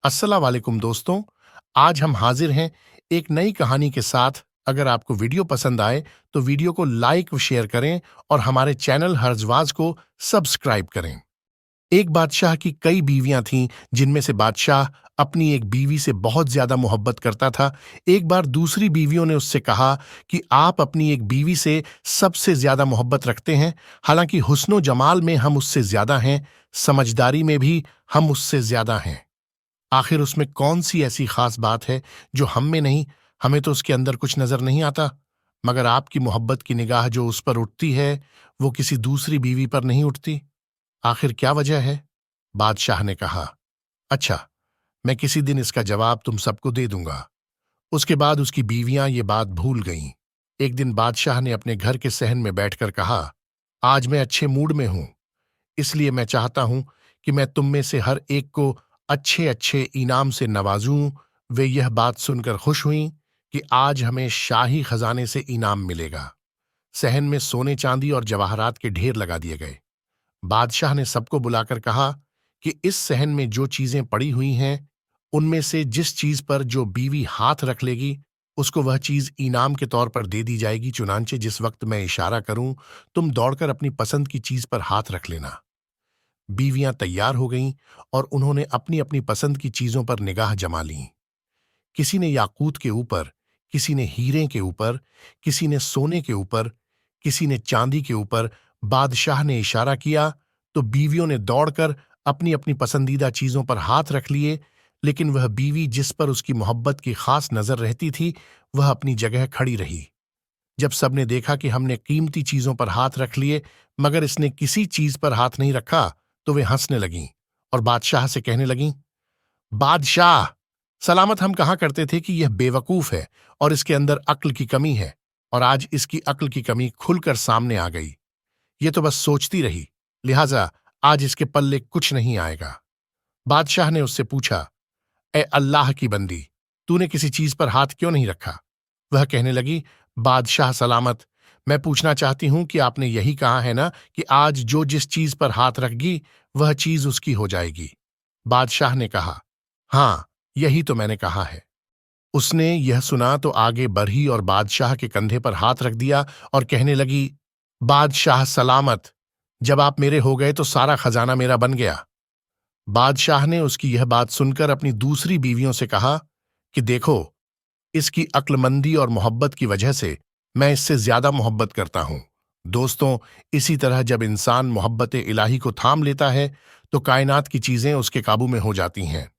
अस्सलाम वालेकुम दोस्तों। आज हम हाजिर हैं एक नई कहानी के साथ। अगर आपको वीडियो पसंद आए तो वीडियो को लाइक व शेयर करें और हमारे चैनल हर्जवाज को सब्सक्राइब करें। एक बादशाह की कई बीवियां थीं, जिनमें से बादशाह अपनी एक बीवी से बहुत ज्यादा मोहब्बत करता था। एक बार दूसरी बीवियों ने उससे कहा कि आप अपनी एक बीवी से सबसे ज्यादा मोहब्बत रखते हैं, हालांकि हुस्नो जमाल में हम उससे ज्यादा हैं, समझदारी में भी हम उससे ज्यादा हैं। आखिर उसमें कौन सी ऐसी खास बात है जो हम में नहीं? हमें तो उसके अंदर कुछ नजर नहीं आता, मगर आपकी मोहब्बत की निगाह जो उस पर उठती है वो किसी दूसरी बीवी पर नहीं उठती। आखिर क्या वजह है? बादशाह ने कहा, अच्छा, मैं किसी दिन इसका जवाब तुम सबको दे दूंगा। उसके बाद उसकी बीवियां ये बात भूल गईं। एक दिन बादशाह ने अपने घर के सहन में बैठकर कहा, आज मैं अच्छे मूड में हूं, इसलिए मैं चाहता हूं कि मैं तुम में से हर एक को अच्छे अच्छे इनाम से नवाजूं। वे यह बात सुनकर खुश हुईं कि आज हमें शाही खजाने से इनाम मिलेगा। सहन में सोने चांदी और जवाहरात के ढेर लगा दिए गए। बादशाह ने सबको बुलाकर कहा कि इस सहन में जो चीजें पड़ी हुई हैं, उनमें से जिस चीज पर जो बीवी हाथ रख लेगी उसको वह चीज इनाम के तौर पर दे दी जाएगी। चुनांचे जिस वक्त मैं इशारा करूं, तुम दौड़कर अपनी पसंद की चीज पर हाथ रख लेना। बीवियां तैयार हो गईं और उन्होंने अपनी अपनी पसंद की चीजों पर निगाह जमा लीं। किसी ने याकूत के ऊपर, किसी ने हीरे के ऊपर, किसी ने सोने के ऊपर, किसी ने चांदी के ऊपर। बादशाह ने इशारा किया तो बीवियों ने दौड़कर अपनी अपनी पसंदीदा चीजों पर हाथ रख लिए, लेकिन वह बीवी जिस पर उसकी मोहब्बत की खास नजर रहती थी वह अपनी जगह खड़ी रही। जब सबने देखा कि हमने कीमती चीजों पर हाथ रख लिए मगर इसने किसी चीज पर हाथ नहीं रखा, तो वे हंसने लगीं और बादशाह से कहने लगीं, बादशाह, सलामत हम कहा करते थे कि यह बेवकूफ है और इसके अंदर अक्ल की कमी है, और आज इसकी अक्ल की कमी खुलकर सामने आ गई। ये तो बस सोचती रही, लिहाजा आज इसके पल्ले कुछ नहीं आएगा। बादशाह ने उससे पूछा, ए अल्लाह की बंदी, तूने किसी चीज पर हाथ क्यों नहीं रखा? वह कहने लगी, बादशाह सलामत, मैं पूछना चाहती हूं कि आपने यही कहा है ना कि आज जो जिस चीज पर हाथ रखगी वह चीज उसकी हो जाएगी। बादशाह ने कहा, हां, यही तो मैंने कहा है। उसने यह सुना तो आगे बढ़ी और बादशाह के कंधे पर हाथ रख दिया और कहने लगी, बादशाह सलामत, जब आप मेरे हो गए तो सारा खजाना मेरा बन गया। बादशाह ने उसकी यह बात सुनकर अपनी दूसरी बीवियों से कहा कि देखो, इसकी अक्लमंदी और मोहब्बत की वजह से मैं इससे ज्यादा मोहब्बत करता हूं। दोस्तों, इसी तरह जब इंसान मोहब्बत इलाही को थाम लेता है तो कायनात की चीजें उसके काबू में हो जाती हैं।